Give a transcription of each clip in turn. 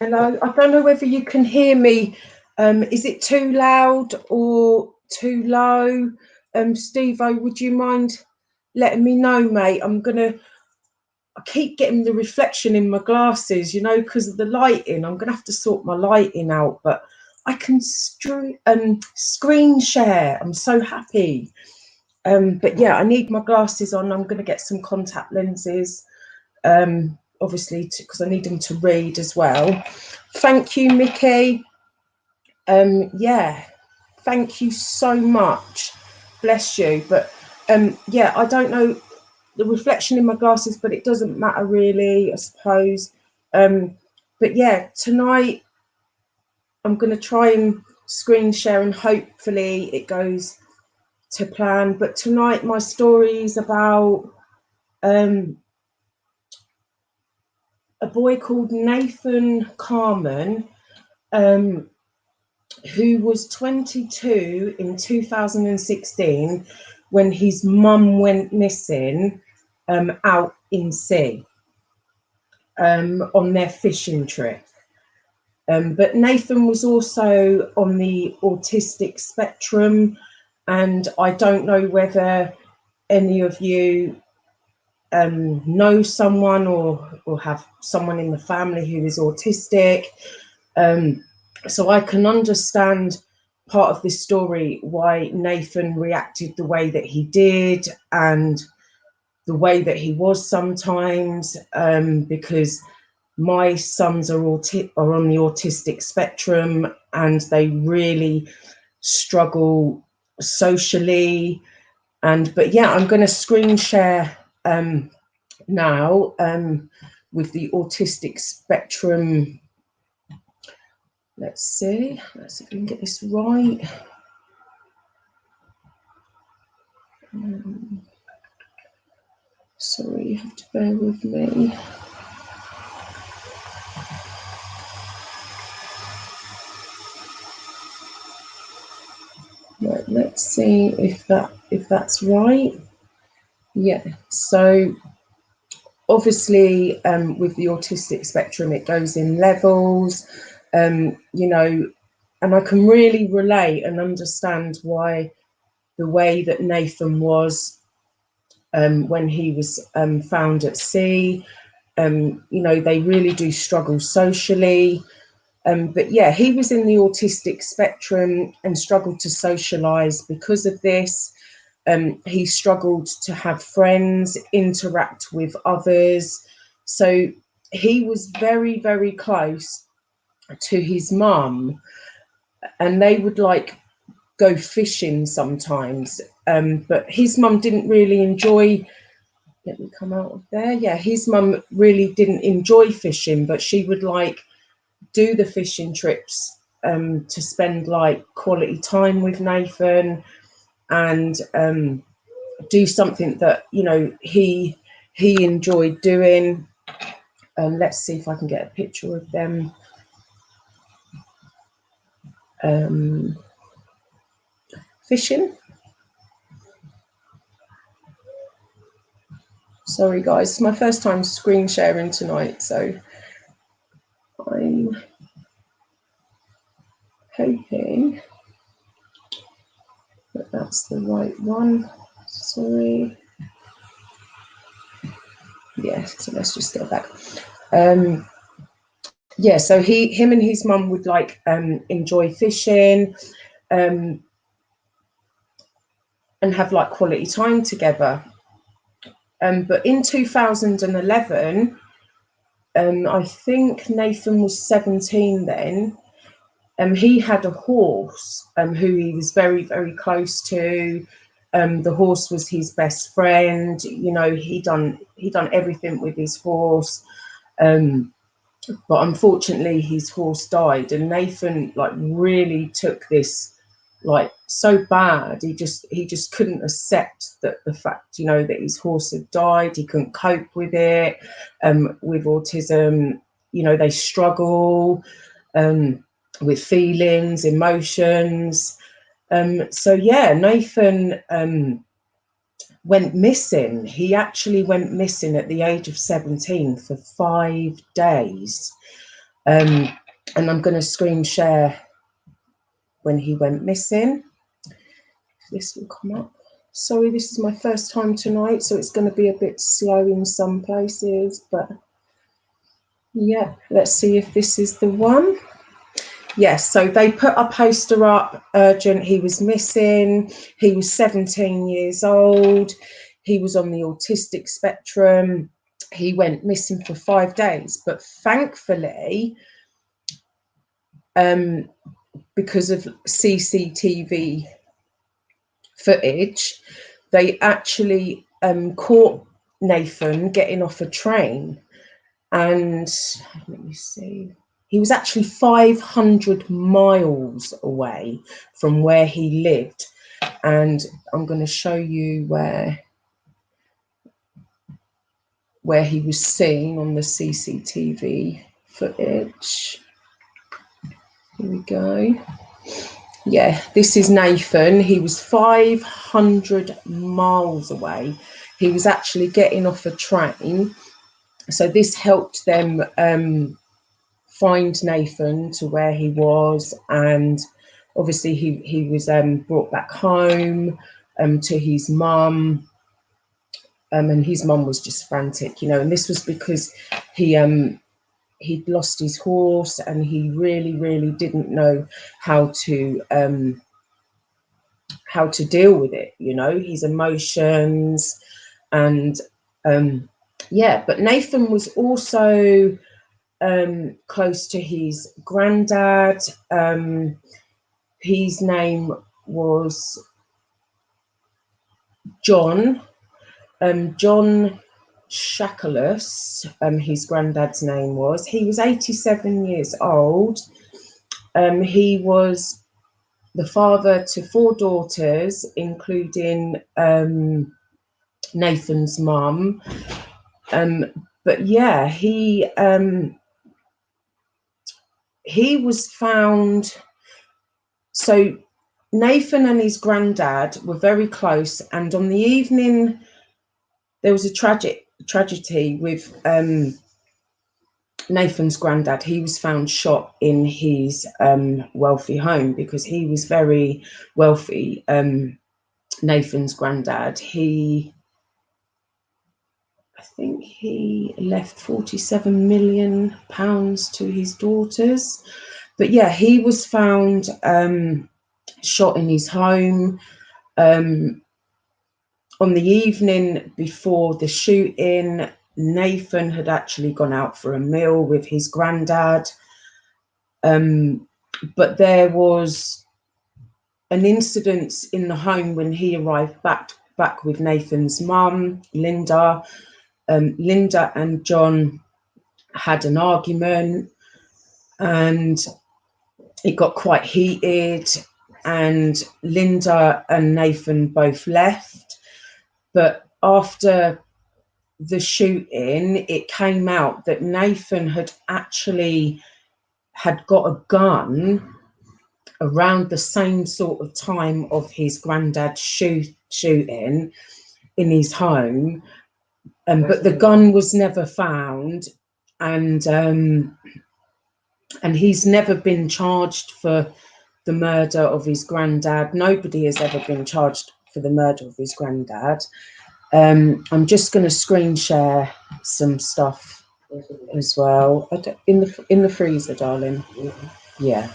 Hello, I don't know whether you can hear me. Is it too loud or too low? Steve-O, would you mind letting me know, mate? I keep getting the reflection in my glasses, you know, because of the lighting. I'm gonna have to sort my lighting out, but I can screen share. I'm so happy. But yeah, I need my glasses on. I'm gonna get some contact lenses. Obviously, because I need them to read as well. Thank you, Mickey. Yeah, thank you so much. Bless you. But yeah, I don't know the reflection in my glasses, but it doesn't matter really, I suppose. But yeah, tonight I'm going to try and screen share and hopefully it goes to plan. But tonight my story is about a boy called Nathan Carmen, who was 22 in 2016 when his mum went missing out in sea on their fishing trip. But Nathan was also on the autistic spectrum, and I don't know whether any of you know someone or have someone in the family who is autistic. So I can understand part of this story why Nathan reacted the way that he did and the way that he was sometimes, because my sons are on the autistic spectrum and they really struggle socially. But yeah, I'm going to screen share now with the autistic spectrum. Let's see if we can get this right. Sorry, you have to bear with me. Right, let's see if that's right. Yeah, so obviously with the autistic spectrum it goes in levels, you know, and I can really relate and understand why the way that Nathan was when he was found at sea. You know, they really do struggle socially. But yeah, he was in the autistic spectrum and struggled to socialize because of this. He struggled to have friends, interact with others. So he was very, very close to his mum, and they would like go fishing sometimes. But his mum didn't really enjoy. Let me come out of there. Yeah, his mum really didn't enjoy fishing, but she would like do the fishing trips to spend like quality time with Nathan and do something that, you know, he enjoyed doing. Let's see if I can get a picture of them. Fishing. Sorry guys, it's my first time screen sharing tonight, so I'm hoping that that's the right one. Sorry. Yeah, so let's just go back. Yeah, so him and his mum would like enjoy fishing and have like quality time together. But in 2011, I think Nathan was 17 then. He had a horse who he was very, very close to. The horse was his best friend. You know, he done everything with his horse. But unfortunately, his horse died, and Nathan like really took this like so bad. He just couldn't accept that the fact, you know, that his horse had died. He couldn't cope with it. With autism, you know, they struggle with feelings, emotions. So yeah, Nathan went missing. He actually went missing at the age of 17 for 5 days. And I'm going to screen share when he went missing. This will come up. Sorry, this is my first time tonight, so it's going to be a bit slow in some places, but yeah, let's see if this is the one. Yes, so they put a poster up, urgent, he was missing. He was 17 years old. He was on the autistic spectrum. He went missing for 5 days, but thankfully, because of CCTV footage, they actually caught Nathan getting off a train. And let me see, he was actually 500 miles away from where he lived. And I'm going to show you where he was seen on the CCTV footage. Here we go. Yeah, this is Nathan. He was 500 miles away. He was actually getting off a train. So this helped them find Nathan to where he was, and obviously he was brought back home to his mum, and his mum was just frantic, you know, and this was because he'd lost his horse, and he really didn't know how to deal with it, you know, his emotions. And yeah, but Nathan was also close to his granddad. His name was John. John Shackleus, his granddad's name was. He was 87 years old. He was the father to 4 daughters, including Nathan's mum. But yeah, he was found. So Nathan and his granddad were very close, and on the evening there was a tragedy with Nathan's granddad. He was found shot in his wealthy home, because he was very wealthy. Nathan's granddad, I think he left £47 million to his daughters. But yeah, he was found shot in his home. On the evening before the shooting, Nathan had actually gone out for a meal with his granddad. But there was an incident in the home when he arrived back with Nathan's mum, Linda. Linda and John had an argument, and it got quite heated, and Linda and Nathan both left. But after the shooting, it came out that Nathan had actually got a gun around the same sort of time of his granddad's shooting in his home, but the gun was never found, and he's never been charged for the murder of his granddad. Nobody has ever been charged for the murder of his granddad. I'm just going to screen share some stuff as well. In the freezer, darling. Yeah.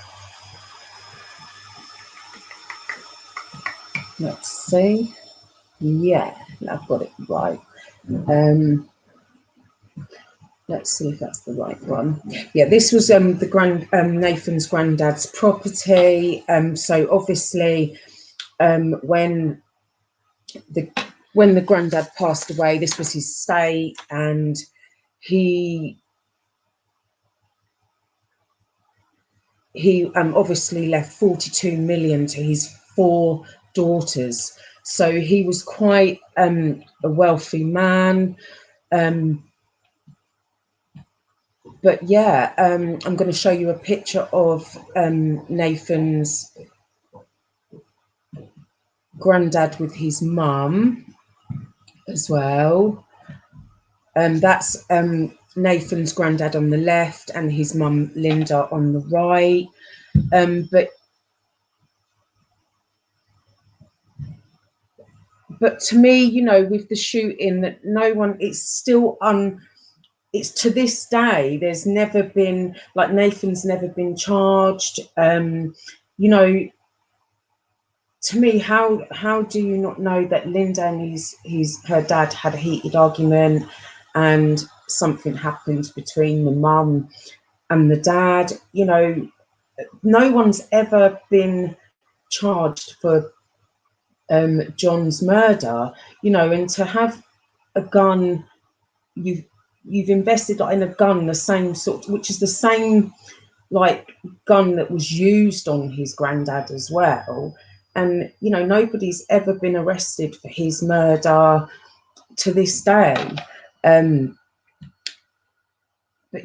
Let's see. Yeah, I've got it right. Let's see if that's the right one. Yeah, this was Nathan's granddad's property. So obviously, when the granddad passed away, this was his estate, and he obviously left 42 million to his 4 daughters. So he was quite a wealthy man. But yeah, I'm going to show you a picture of Nathan's granddad with his mum as well. That's Nathan's granddad on the left and his mum Linda on the right. But to me, you know, with the shooting, that no one, it's still it's to this day, there's never been, like, Nathan's never been charged. You know, to me, how do you not know that Linda and her dad had a heated argument, and something happened between the mum and the dad? You know, no one's ever been charged for John's murder. You know, and to have a gun, you've invested in a gun, the same sort, which is the same like gun that was used on his granddad as well. And you know, nobody's ever been arrested for his murder to this day. But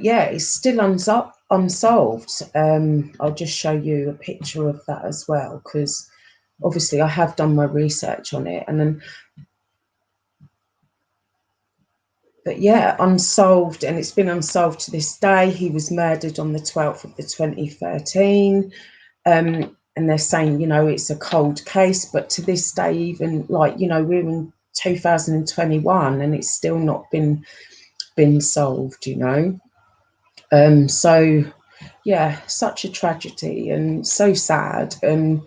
yeah, it's still unsolved. I'll just show you a picture of that as well, because obviously I have done my research on it. And then, but yeah, unsolved, and it's been unsolved to this day. He was murdered on the 12th of the 2013. And they're saying, you know, it's a cold case, but to this day, even like, you know, we're in 2021 and it's still not been solved, you know. So yeah, such a tragedy and so sad. And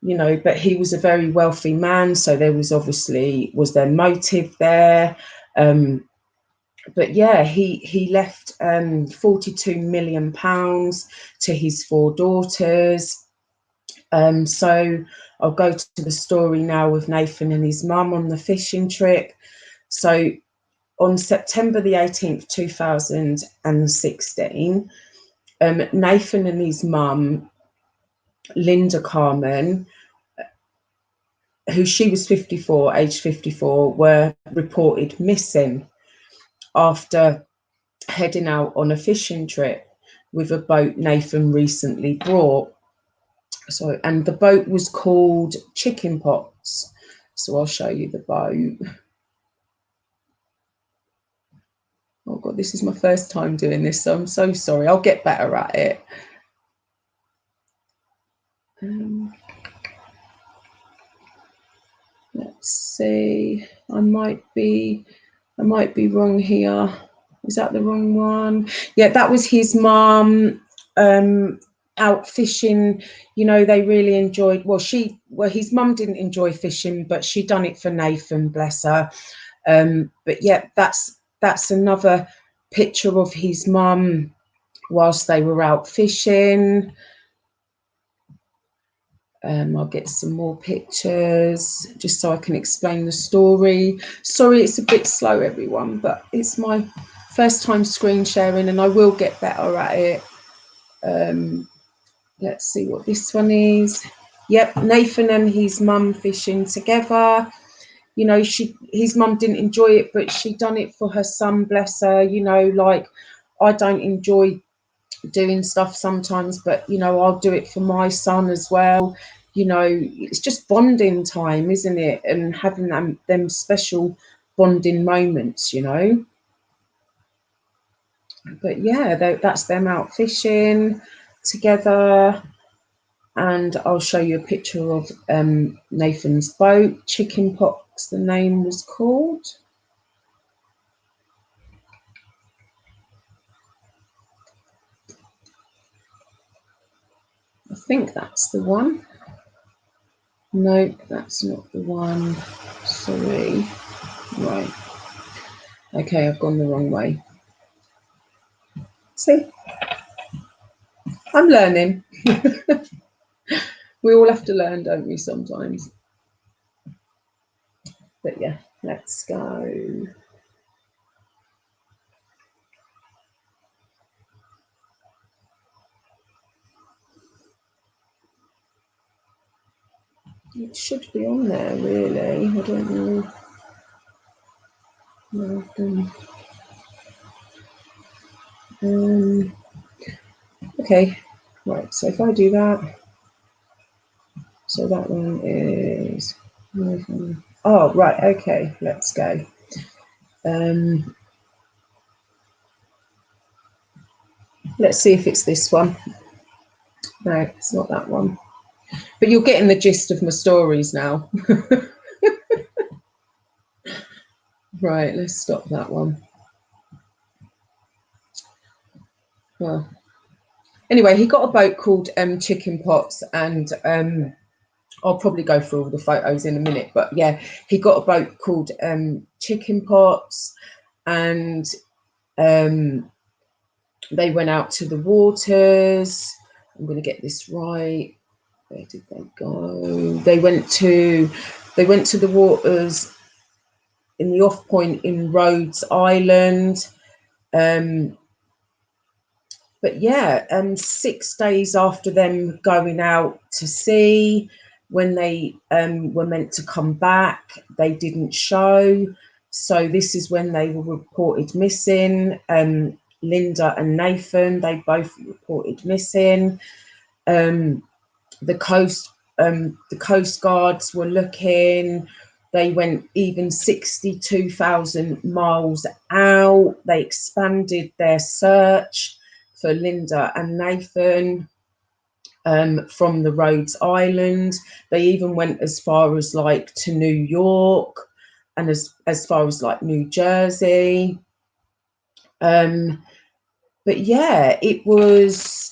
you know, but he was a very wealthy man, so there was obviously, was there motive there? But yeah, he left 42 million pounds to his 4 daughters. So I'll go to the story now with Nathan and his mum on the fishing trip. So on September the 18th, 2016, Nathan and his mum, Linda Carmen, who she was 54, aged 54, were reported missing after heading out on a fishing trip with a boat Nathan recently brought. So, and the boat was called Chicken Pox. So I'll show you the boat. Oh God, this is my first time doing this, so I'm so sorry. I'll get better at it. Let's see. I might be wrong here. Is that the wrong one? Yeah, that was his mum out fishing. You know, they really enjoyed, well, his mum didn't enjoy fishing, but she done it for Nathan, bless her. But yeah, that's another picture of his mum whilst they were out fishing. I'll get some more pictures just so I can explain the story. Sorry, it's a bit slow, everyone, but it's my first time screen sharing and I will get better at it. Let's see what this one is. Yep, Nathan and his mum fishing together. You know, his mum didn't enjoy it, but she done it for her son, bless her. You know, like, I don't enjoy doing stuff sometimes, but you know, I'll do it for my son as well. You know, it's just bonding time, isn't it? And having them special bonding moments, you know. But yeah, that's them out fishing together. And I'll show you a picture of Nathan's boat. Chicken Pox, the name was called. I think that's the one. No, that's not the one. Sorry. Right. Okay, I've gone the wrong way. See, I'm learning. We all have to learn, don't we, sometimes? But yeah, let's go. It should be on there, really. I don't know. Okay, right, so if I do that, so that one is, oh, right, okay, let's go. Let's see if it's this one. No, it's not that one. But you're getting the gist of my stories now. Right, let's stop that one. Well, anyway, he got a boat called Chicken Pots, and I'll probably go through all the photos in a minute. But yeah, he got a boat called Chicken Pots, and they went out to the waters. I'm going to get this right. Where did they go? They went to the waters in the off point in Rhodes Island. But yeah, 6 days after them going out to sea, when they were meant to come back, they didn't show. So this is when they were reported missing. Linda and Nathan, they both reported missing. The coast guards were looking. They went even 62,000 miles out. They expanded their search for Linda and Nathan from the Rhodes Island. They even went as far as like to New York and as far as like New Jersey. But yeah, it was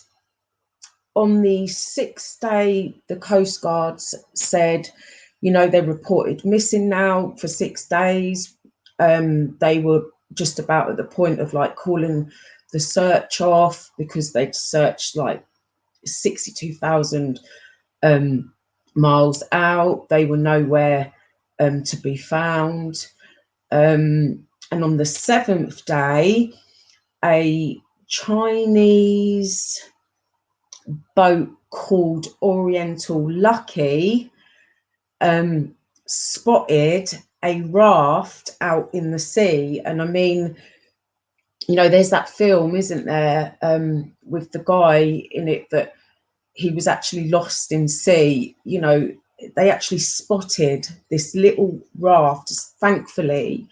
on the 6th day, the Coast Guards said, you know, they're reported missing now for 6 days. They were just about at the point of like calling the search off because they'd searched like 62,000 miles out. They were nowhere to be found. And on the 7th day, a Chinese boat called Oriental Lucky spotted a raft out in the sea. And I mean, you know, there's that film, isn't there, with the guy in it that he was actually lost in sea. You know, they actually spotted this little raft. Thankfully,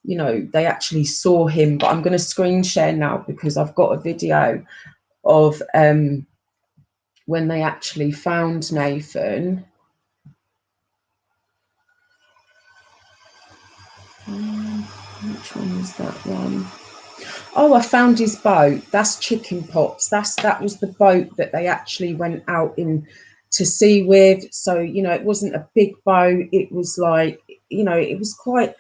you know, they actually saw him. But I'm going to screen share now because I've got a video of when they actually found Nathan. Which one was that one? Oh, I found his boat. That's Chicken Pots. That was the boat that they actually went out in to sea with. So, you know, it wasn't a big boat. It was like, you know, it was quite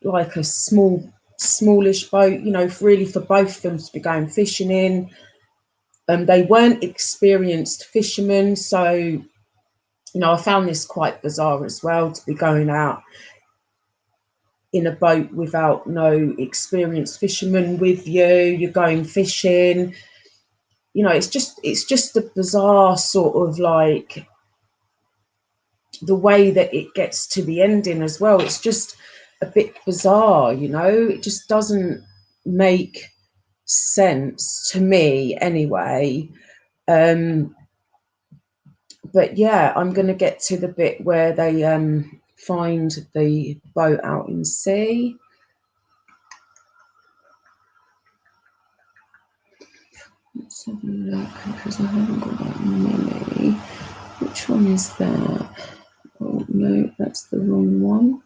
like a smallish boat, you know, really for both of them to be going fishing in. They weren't experienced fishermen, so, you know, I found this quite bizarre as well, to be going out in a boat without no experienced fishermen with you. You're going fishing, you know, it's just a bizarre sort of like the way that it gets to the ending as well. It's just a bit bizarre, you know, it just doesn't make sense to me anyway. But yeah, I'm going to get to the bit where they find the boat out in sea. Let's have a look because I haven't got that many. Which one is that? Oh no, that's the wrong one.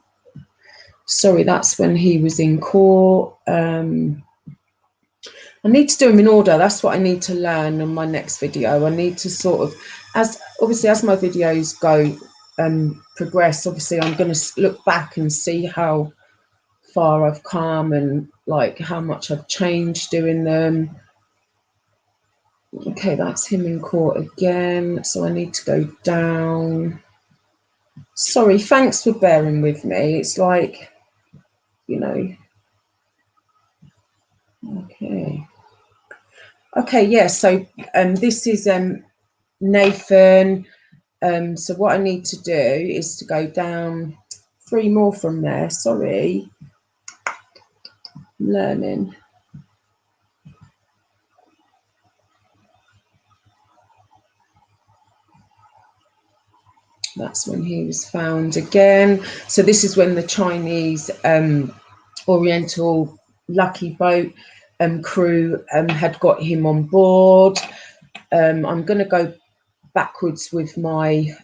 Sorry, that's when he was in court. I need to do them in order. That's what I need to learn on my next video. I need to sort of, as my videos go progress, obviously I'm going to look back and see how far I've come and like how much I've changed doing them. Okay, that's him in court again. So I need to go down. Sorry, thanks for bearing with me. It's like, you know. Okay, yeah, so this is Nathan. So what I need to do is to go down 3 more from there. Sorry, I'm learning. That's when he was found again. So this is when the Chinese Oriental Lucky boat crew had got him on board. I'm going to go backwards with my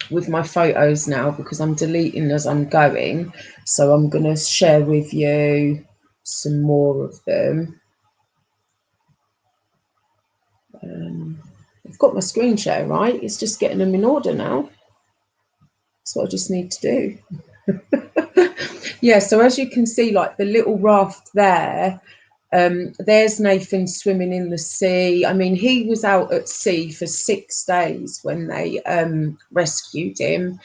photos now, because I'm deleting as I'm going. So I'm going to share with you some more of them. I've got my screen share right. It's just getting them in order now. That's what I just need to do. Yeah, so as you can see, like the little raft there, there's Nathan swimming in the sea. I mean, he was out at sea for 6 days when they rescued him,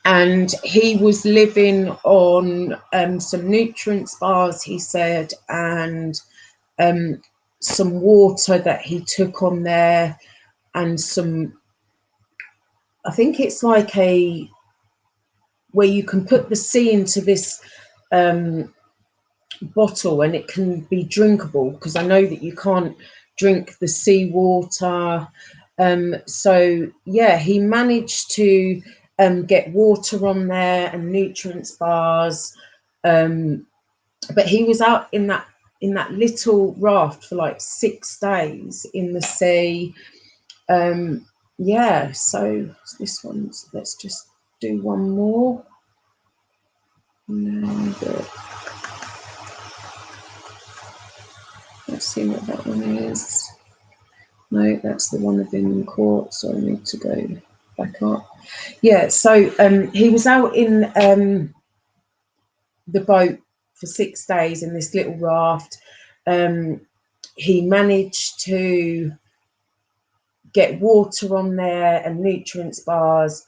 and he was living on some nutrients bars, he said, and some water that he took on there, and some, I think it's like a, where you can put the sea into this bottle and it can be drinkable, because I know that you can't drink the sea water. So yeah, he managed to get water on there and nutrients bars, but he was out in that little raft for like 6 days in the sea. Yeah, so this one's, let's just do one more. Let's see what that one is. No, that's the one of him in court, so I need to go back up. Yeah, so he was out in the boat for 6 days in this little raft. He managed to get water on there and nutrients bars,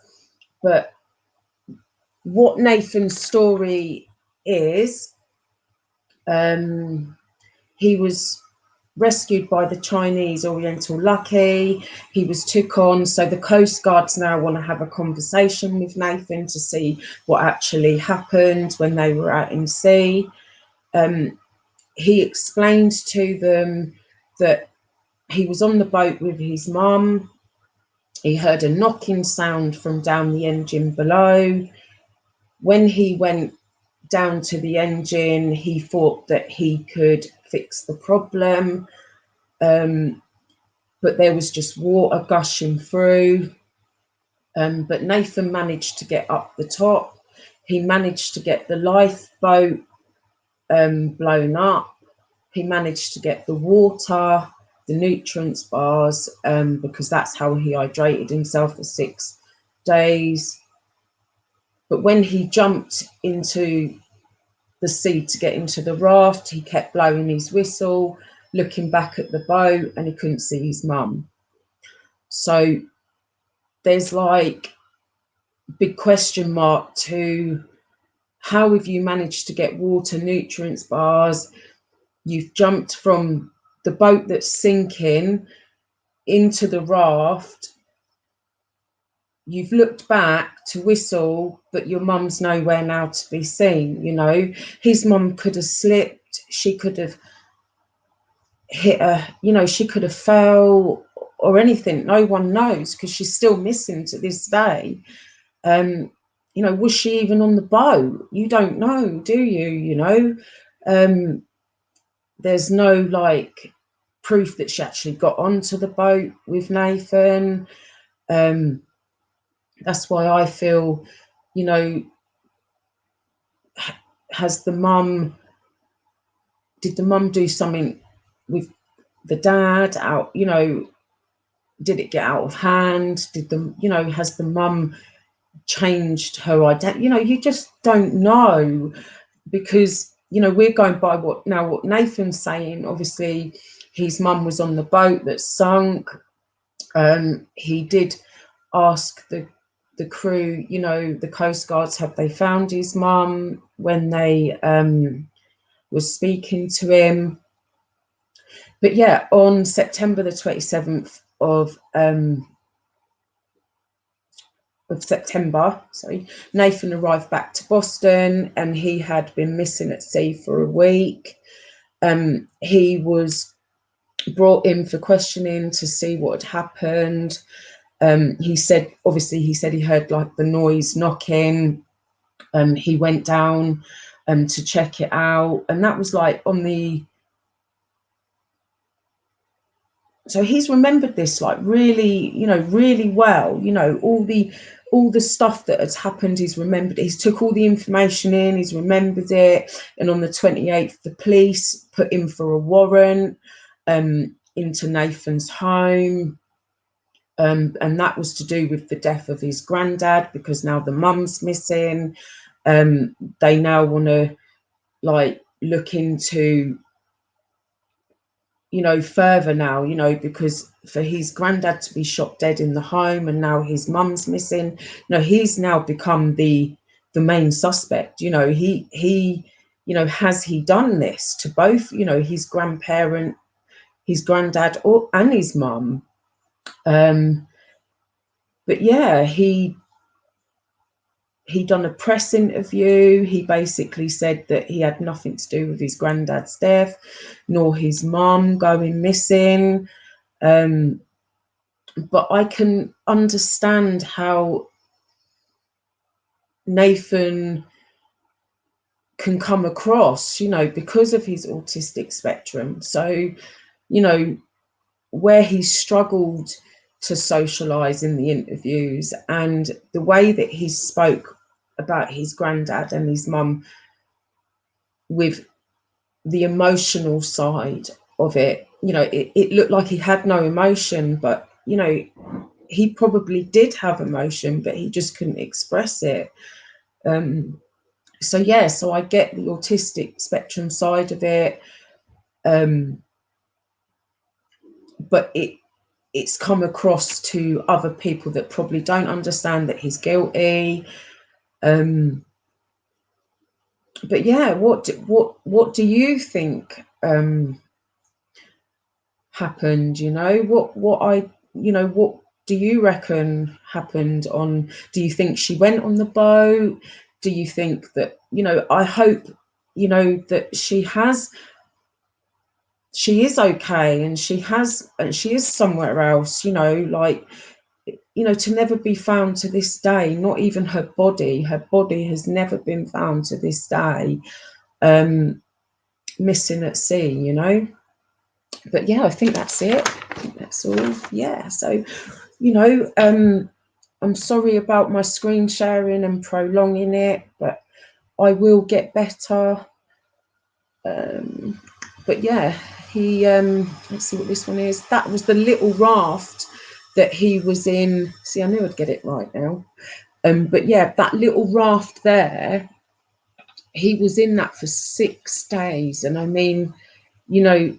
but what Nathan's story is, he was rescued by the Chinese Oriental Lucky. He was took on, so the Coast Guards now want to have a conversation with Nathan to see what actually happened when they were out in sea. He explained to them that he was on the boat with his mum. He heard a knocking sound from down the engine below. When he went down to the engine, he thought that he could fix the problem, but there was just water gushing through. But Nathan managed to get up the top. He managed to get the lifeboat blown up. He managed to get the water, the nutrients bars, because that's how he hydrated himself for 6 days. But when he jumped into the sea to get into the raft, he kept blowing his whistle, looking back at the boat, and he couldn't see his mum. So there's like big question mark to how have you managed to get water, nutrients bars? You've jumped from the boat that's sinking into the raft. You've looked back to whistle, but your mum's nowhere now to be seen. You know, his mum could have slipped. She could have hit her, you know, she could have fell or anything. No one knows, because she's still missing to this day. You know, was she even on the boat? You don't know, do you? You know, there's no like proof that she actually got onto the boat with Nathan. That's why I feel, you know, has the mum, did the mum do something with the dad out, you know, did it get out of hand? Did the, you know, has the mum changed her identity? You know, you just don't know, because, you know, we're going by what Nathan's saying. Obviously his mum was on the boat that sunk. He did ask the crew, you know, the Coast Guards, have they found his mum when they was speaking to him. But yeah, on September the 27th of September, sorry, Nathan arrived back to Boston, and he had been missing at sea for a week. He was brought in for questioning to see what had happened. He said, obviously, he said he heard like the noise knocking. He went down to check it out. And that was like on the, so he's remembered this like really, you know, really well, you know, all the stuff that has happened, he's remembered. He's took all the information in, he's remembered it. And on the 28th, the police put him for a warrant into Nathan's home. And that was to do with the death of his granddad, because now the mum's missing. They now want to like look into, you know, further now, you know, because for his granddad to be shot dead in the home and now his mum's missing, you know, he's now become the main suspect. You know, he you know, has he done this to both, you know, his grandparent, his granddad, or and his mum? But yeah, he done a press interview. He basically said that he had nothing to do with his granddad's death, nor his mum going missing. But I can understand how Nathan can come across, you know, because of his autistic spectrum. So, you know, where he struggled to socialize in the interviews, and the way that he spoke about his granddad and his mum with the emotional side of it, you know, it looked like he had no emotion, but, you know, he probably did have emotion, but he just couldn't express it. So yeah, so I get the autistic spectrum side of it, but it's come across to other people that probably don't understand that he's guilty. But yeah, what do you think happened? You know, what do you reckon happened on? Do you think she went on the boat? Do you think that, you know? I hope, you know, that she is okay, and she is somewhere else. You know, like, you know, to never be found to this day. Not even her body. Her body has never been found to this day. Missing at sea. You know. But yeah, I think that's it. I think that's all. Yeah. So, you know, I'm sorry about my screen sharing and prolonging it, but I will get better. But yeah, he let's see what this one is. That was the little raft that he was in. See, I knew I'd get it right now. But yeah, that little raft there, he was in that for 6 days. And I mean, you know,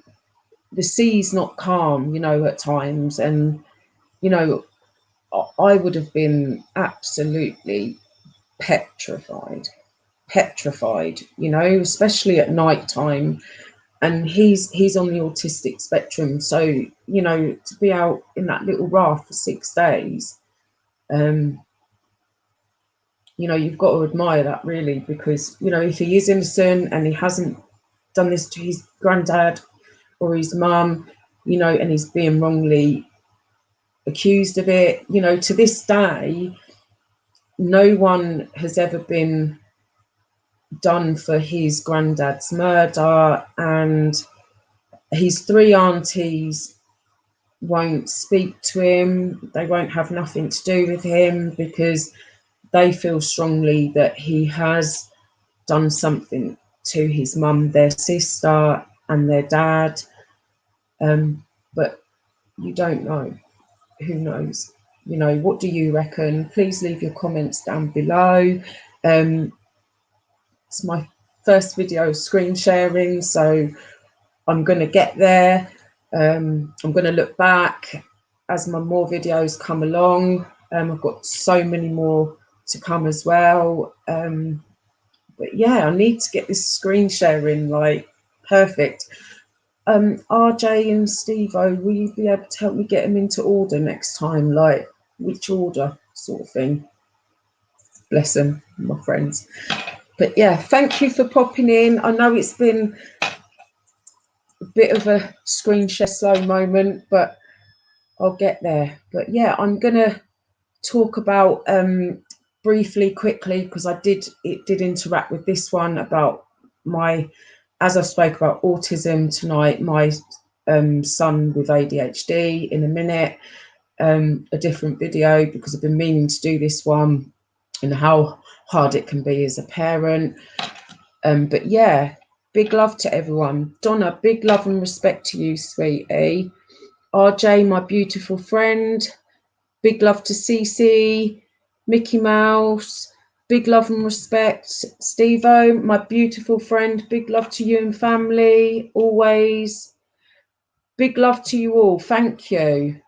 the sea's not calm, you know, at times. And, you know, I would have been absolutely petrified, you know, especially at night time. And he's on the autistic spectrum. So, you know, to be out in that little raft for 6 days, you know, you've got to admire that, really, because, you know, if he is innocent and he hasn't done this to his granddad or his mum, you know, and he's being wrongly accused of it, you know, to this day, no one has ever been done for his granddad's murder. And his 3 aunties won't speak to him. They won't have nothing to do with him, because they feel strongly that he has done something to his mum, their sister, and their dad. But you don't know. Who knows? You know, what do you reckon? Please leave your comments down below. It's my first video screen sharing, so I'm going to get there. I'm going to look back as my more videos come along. I've got so many more to come as well. But yeah, I need to get this screen sharing like perfect. RJ and Steve-O, will you be able to help me get them into order next time? Like, which order, sort of thing. Bless them, my friends. But yeah, thank you for popping in. I know it's been a bit of a screen share slow moment, but I'll get there. But yeah, I'm gonna talk about briefly, quickly, because it did interact with this one about my, as I spoke about autism tonight, my son with ADHD in a minute, a different video, because I've been meaning to do this one and how hard it can be as a parent. But yeah, big love to everyone. Donna, big love and respect to you, sweetie. RJ, my beautiful friend, big love to Cece, Mickey Mouse, big love and respect. Steve-O, my beautiful friend, big love to you and family, always. Big love to you all, thank you.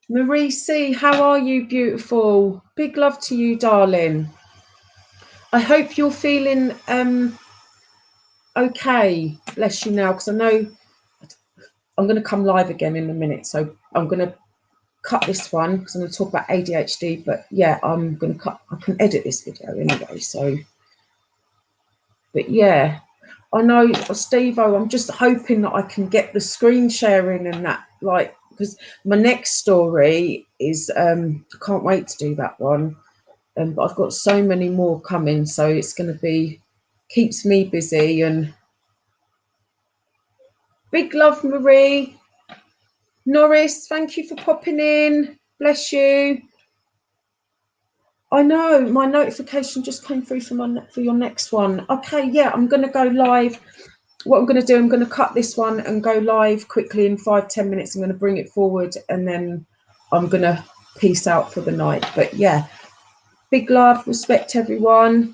Marie C, how are you, beautiful? Big love to you, darling. I hope you're feeling okay, bless you now, because I know I'm going to come live again in a minute, so I'm going to cut this one because I'm going to talk about ADHD, but yeah, I'm going to cut, I can edit this video anyway, so, but yeah, I know, Steve-O, I'm just hoping that I can get the screen sharing and that, like, because my next story is, I can't wait to do that one, but I've got so many more coming, so it's going to be, keeps me busy. And big love, Marie. Norris, thank you for popping in. Bless you. I know my notification just came through for your next one. Okay, yeah, I'm going to go live. What I'm going to do, I'm going to cut this one and go live quickly in 5-10 minutes. I'm going to bring it forward and then I'm going to peace out for the night. But yeah, big love, respect everyone.